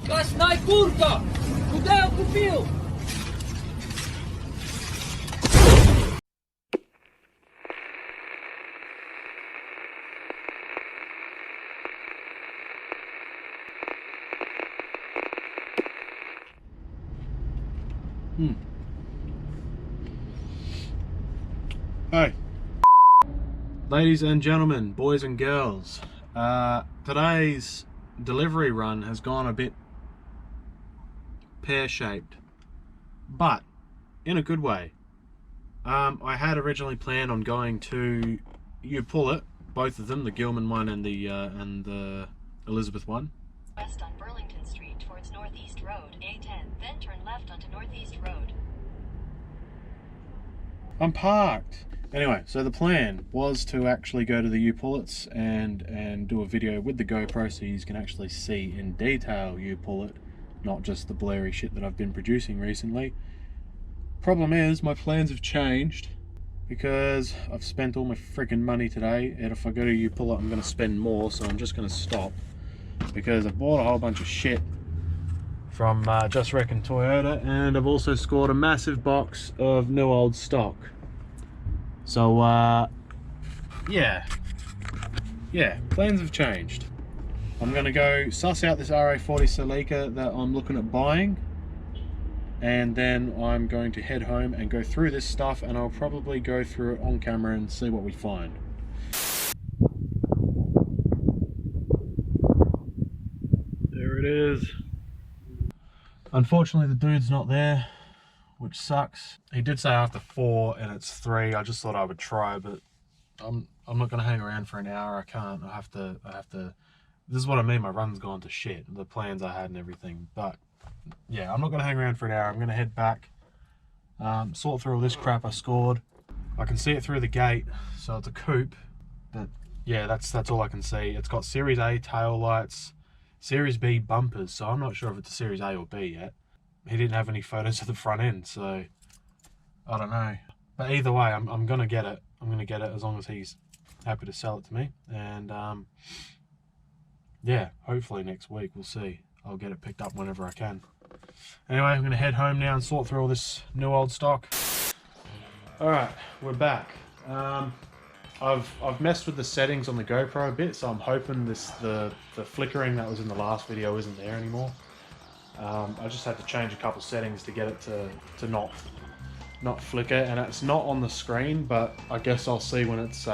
Kasnaj kurka! Kdaj jo kupil? Hey. Ladies and gentlemen, boys and girls, today's delivery run has gone a bit pear-shaped, but in a good way. I had originally planned on going to Pullet, both of them, the Gilman one and the Elizabeth one. West on Burlington Street towards Northeast Road, A10, then turn left onto Northeast Road. I'm parked. Anyway, so the plan was to actually go to the Pullets and do a video with the GoPro so you can actually see in detail Pullet, not just the blurry shit that I've been producing recently. Problem is, my plans have changed because I've spent all my freaking money today, and if I go to Pullet I'm going to spend more, so I'm just going to stop because I bought a whole bunch of shit from Just Reckon Toyota, and I've also scored a massive box of new old stock. So yeah, plans have changed. I'm gonna go suss out this RA40 Celica that I'm looking at buying, and then I'm going to head home and go through this stuff, and I'll probably go through it on camera and see what we find. There it is. Unfortunately the dude's not there, which sucks. He did say after 4 and it's 3. I just thought I would try, but I'm not gonna hang around for an hour. I can't. I have to this is what I mean, my run's gone to shit, the plans I had and everything. But yeah, I'm not gonna hang around for an hour. I'm gonna head back, sort through all this crap I scored. I can see it through the gate, so it's a coupe, but yeah, that's all I can see. It's got Series A tail lights, Series B bumpers, so I'm not sure if it's a Series A or B yet. He didn't have any photos of the front end, so I don't know. But either way, I'm gonna get it. I'm gonna get it as long as he's happy to sell it to me. And yeah, hopefully next week, we'll see. I'll get it picked up whenever I can. Anyway, I'm gonna head home now and sort through all this new old stock. All right, we're back. I've messed with the settings on the GoPro a bit, so I'm hoping the flickering that was in the last video isn't there anymore. I just had to change a couple settings to get it to not flicker, and it's not on the screen, but I guess I'll see when it's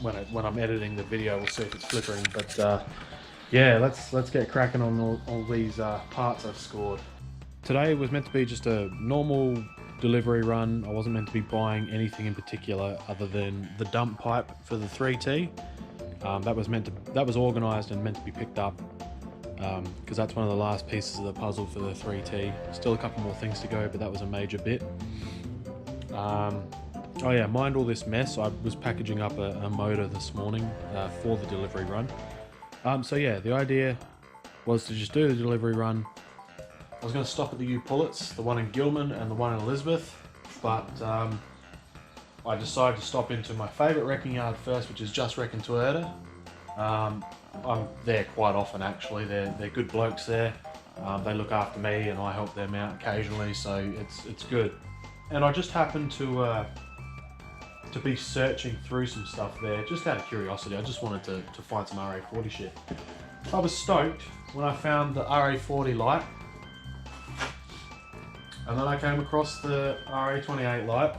when I'm editing the video. We'll see if it's flickering. But yeah, let's get cracking on all these parts I've scored. Today was meant to be just a normal delivery run. I wasn't meant to be buying anything in particular other than the dump pipe for the 3T. That was organised and meant to be picked up, because that's one of the last pieces of the puzzle for the 3T. Still a couple more things to go, but that was a major bit. Oh yeah, mind all this mess. I was packaging up a motor this morning for the delivery run. So yeah, the idea was to just do the delivery run. I was going to stop at the Pullets, the one in Gilman and the one in Elizabeth, but I decided to stop into my favourite wrecking yard first, which is Just Reckon Toyota. I'm there quite often actually. They're good blokes there. They look after me and I help them out occasionally, so it's good. And I just happened to be searching through some stuff there, just out of curiosity. I just wanted to find some RA40 shit. I was stoked when I found the RA40 light, and then I came across the RA28 light,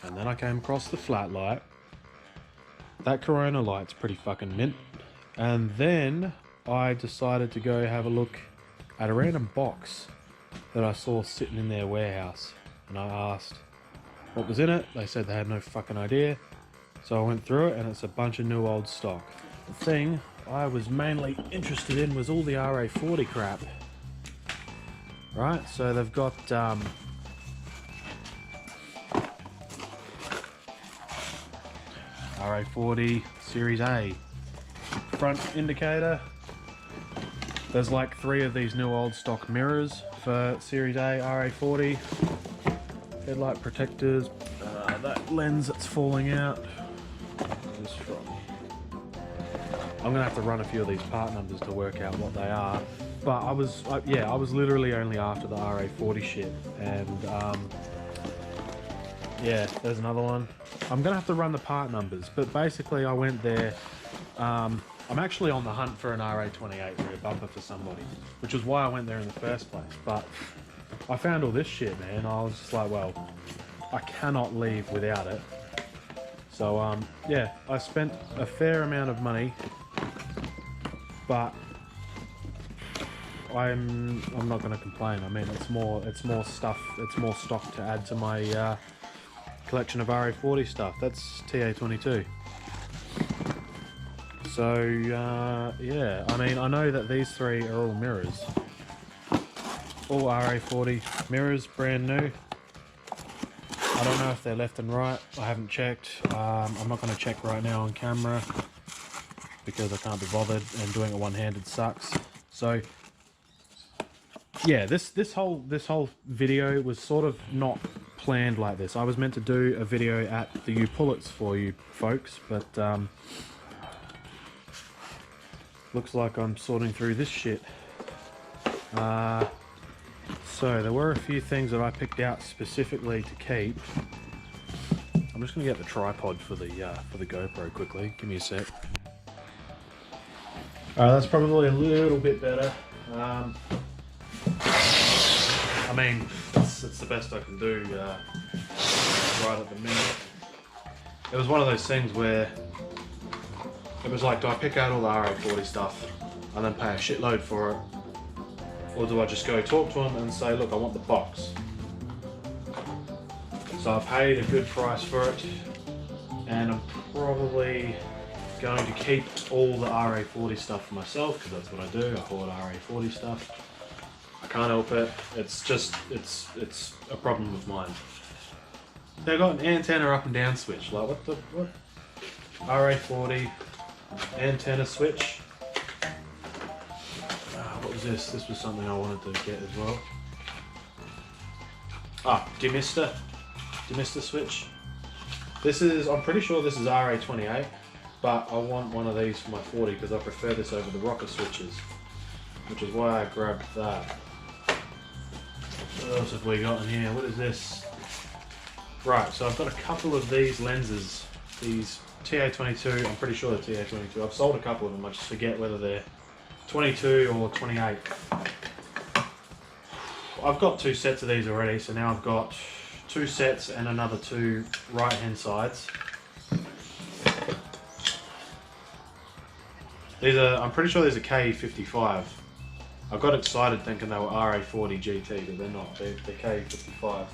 and then I came across the flat light. That Corona light's pretty fucking mint. And then I decided to go have a look at a random box that I saw sitting in their warehouse, and I asked what was in it. They said they had no fucking idea. So I went through it, and it's a bunch of new old stock. The thing I was mainly interested in was all the RA40 crap. Right, so they've got RA40 Series A front indicator. There's like 3 of these new old stock mirrors for Series A RA40. Headlight protectors. That lens that's falling out is from I'm gonna have to run a few of these part numbers to work out what they are. But I was literally only after the RA40 shit, and yeah, there's another one. I'm gonna have to run the part numbers, but basically I went there. I'm actually on the hunt for an RA28 rear bumper for somebody, which is why I went there in the first place. But I found all this shit, man. I was just like, well, I cannot leave without it. So yeah, I spent a fair amount of money, but I'm not going to complain. I mean, it's more stuff, it's more stock to add to my collection of RA40 stuff. That's TA22. So yeah, I mean, I know that these three are all mirrors, all RA40 mirrors, brand new. I don't know if they're left and right. I haven't checked. I'm not going to check right now on camera because I can't be bothered, and doing it one-handed sucks. So yeah, this whole video was sort of not planned like this. I was meant to do a video at the U-Pullets for you folks, but looks like I'm sorting through this shit. So there were a few things that I picked out specifically to keep. I'm just gonna get the tripod for the GoPro quickly. Give me a sec. Alright, that's probably a little bit better. I mean, it's the best I can do right at the minute. It was one of those things where it was like, do I pick out all the RA40 stuff and then pay a shitload for it? Or do I just go talk to them and say, look, I want the box? So I paid a good price for it, and I'm probably going to keep all the RA40 stuff for myself, because that's what I do. I hoard RA40 stuff. I can't help it. It's just, it's a problem of mine. They've got an antenna up and down switch. Like, what? RA40 antenna switch. What was this? This was something I wanted to get as well. Ah, demister switch. This is, I'm pretty sure this is RA28, but I want one of these for my 40 because I prefer this over the rocker switches, which is why I grabbed that. What else have we got in here? What is this? Right, so I've got a couple of these lenses, these TA22, I'm pretty sure they're TA22. I've sold a couple of them, I just forget whether they're 22 or 28. I've got 2 sets of these already, so now I've got 2 sets and another 2 right hand sides. These are, I'm pretty sure these are K55. I got excited thinking they were RA40 GT, but they're not, they're K55.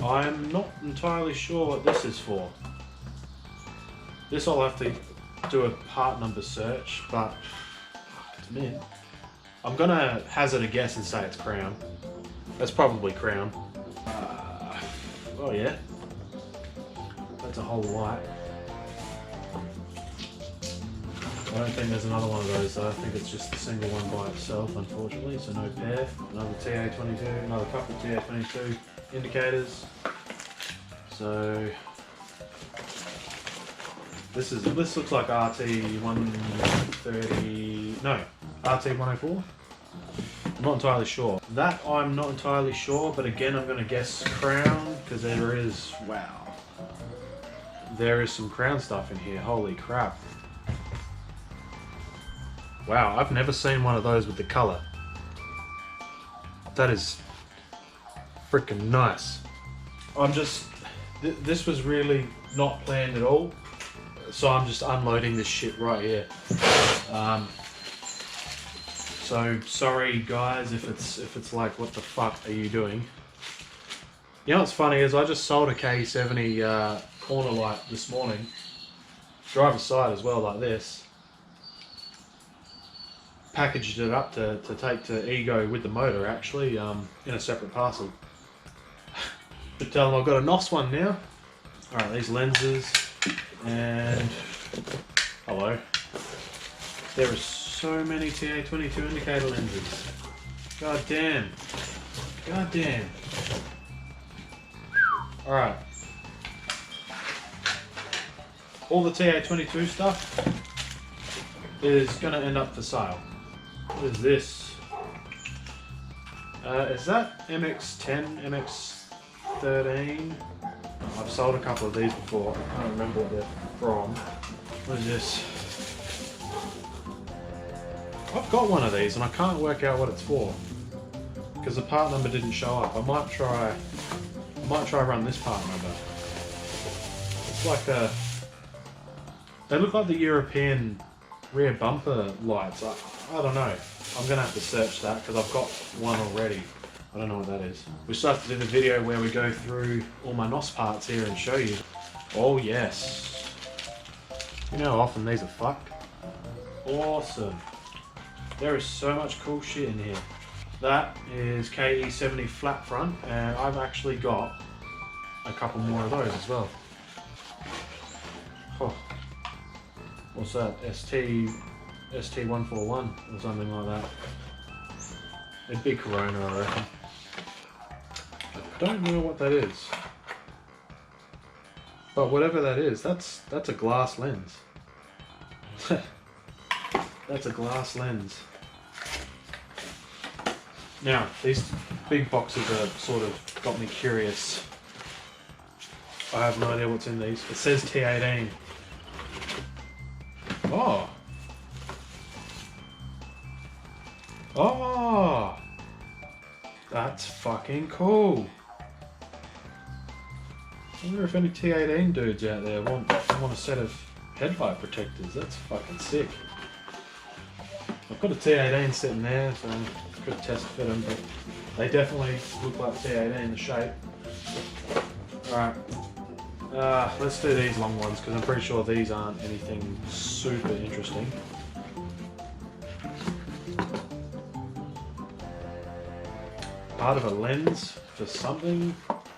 I'm not entirely sure what this is for. This I'll have to do a part number search, but it's mint. I'm gonna hazard a guess and say it's crown. That's probably crown. Oh yeah, that's a whole light. I don't think there's another one of those though. I think it's just a single one by itself, unfortunately, so no pair. Another TA22, another couple of TA22 indicators. So this looks like RT130, no, RT104? I'm not entirely sure. That I'm not entirely sure, but again I'm going to guess crown, because there is, wow, there is some crown stuff in here, holy crap. Wow, I've never seen one of those with the colour. That is freaking nice. I'm just, this was really not planned at all. So I'm just unloading this shit right here. So sorry guys if it's like, what the fuck are you doing? You know what's funny is I just sold a K70 corner light this morning. Driver's side as well, like this. Packaged it up to take to Ego with the motor actually, in a separate parcel. But tell them I've got a NOS one now. Alright, these lenses. And hello. There are so many TA22 indicator lenses. God damn. God damn. Alright. all the TA22 stuff is going to end up for sale. What is this? Is that MX10, MX13? I've sold a couple of these before. I can't remember what they're from. What is this? I've got one of these and I can't work out what it's for because the part number didn't show up. I might try run this part number. It's like a. They look like the European rear bumper lights. I don't know. I'm gonna have to search that because I've got one already. I don't know what that is. We still have to do the video where we go through all my NOS parts here and show you. Oh yes. You know how often these are fucked? Awesome. There is so much cool shit in here. That is KE70 flat front, and I've actually got a couple more of those as well. Oh. What's that? ST141 or something like that. It'd be Corona, I reckon. I don't know what that is. But whatever that is, that's a glass lens. That's a glass lens. Now, these big boxes are sort of got me curious. I have no idea what's in these. It says T18. Oh! Oh! That's fucking cool. I wonder if any T18 dudes out there want a set of headlight protectors. That's fucking sick. I've got a T18 sitting there, so I could test fit them, but they definitely look like T18, the shape. Alright, let's do these long ones, because I'm pretty sure these aren't anything super interesting. Part of a lens for something.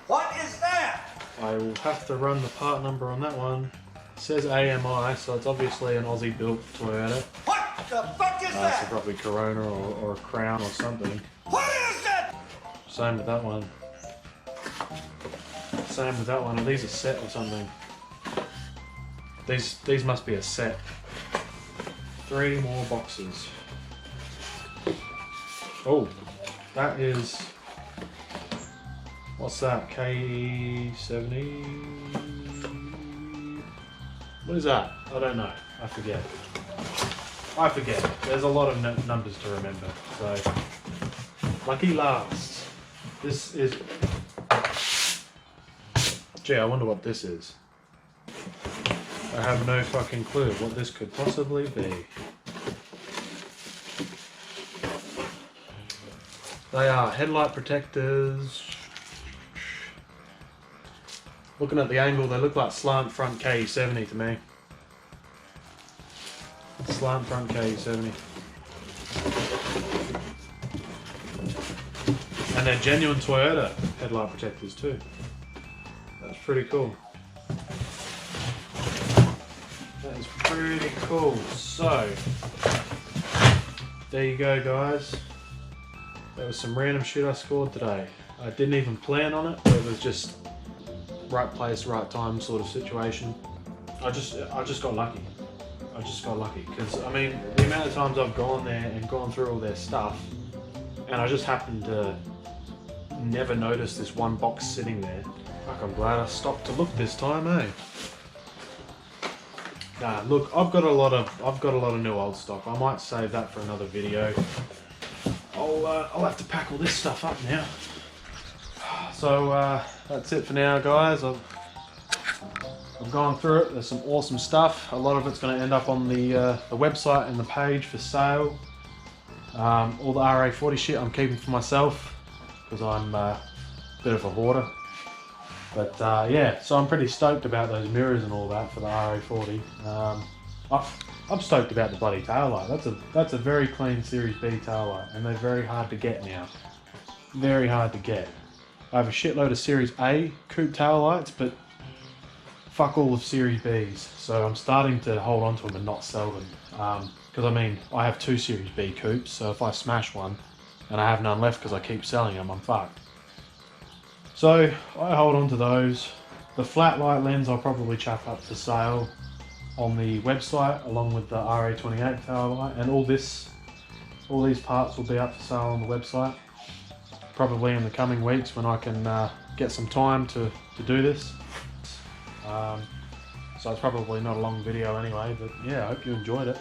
What is that? I will have to run the part number on that one. It says AMI, so it's obviously an Aussie built Toyota. What the fuck is So that? probably Corona or a Crown or something. What is that? Same with that one. Same with that one. Are these a set or something? These must be a set. 3 more boxes. Oh, that is. What's that? KE70. What is that? I don't know. I forget. There's a lot of numbers to remember. So, lucky last. This is. Gee, I wonder what this is. I have no fucking clue what this could possibly be. They are headlight protectors. Looking at the angle, they look like slant front KE70 to me. Slant front KE70. And they're genuine Toyota headlight protectors too. That's pretty cool. That is pretty cool. So, there you go guys. That was some random shit I scored today. I didn't even plan on it, but it was just right place, right time sort of situation. I just got lucky. I just got lucky because I mean the amount of times I've gone there and gone through all their stuff, and I just happened to never notice this one box sitting there. Fuck, I'm glad I stopped to look this time, eh? Nah, look, I've got a lot of new old stock. I might save that for another video. I'll have to pack all this stuff up now. So that's it for now, guys. I've gone through it. There's some awesome stuff. A lot of it's going to end up on the website and the page for sale. All the RA40 shit I'm keeping for myself because I'm a bit of a hoarder. But yeah, so I'm pretty stoked about those mirrors and all that for the RA40. I'm stoked about the bloody taillight. That's a very clean Series B taillight, and they're very hard to get now. Very hard to get. I have a shitload of Series A coupe taillights, but fuck all of Series Bs. So I'm starting to hold on to them and not sell them. Because I mean, I have 2 Series B coupes, so if I smash one and I have none left because I keep selling them, I'm fucked. So I hold on to those. The flat light lens I'll probably chuck up for sale. on the website along with the RA28 tail light, and all these parts will be up for sale on the website probably in the coming weeks when I can get some time to do this. So it's probably not a long video anyway, but yeah, I hope you enjoyed it,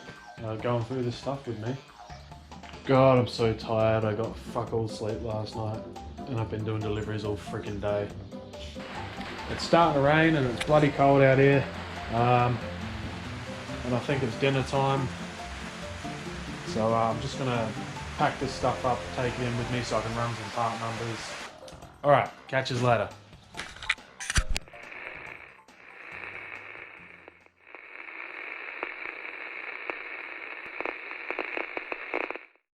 going through this stuff with me. God, I'm so tired. I got fuck all sleep last night and I've been doing deliveries all freaking day. It's starting to rain and it's bloody cold out here, and I think it's dinner time, so I'm just gonna pack this stuff up, take it in with me so I can run some part numbers. Alright, catch us later.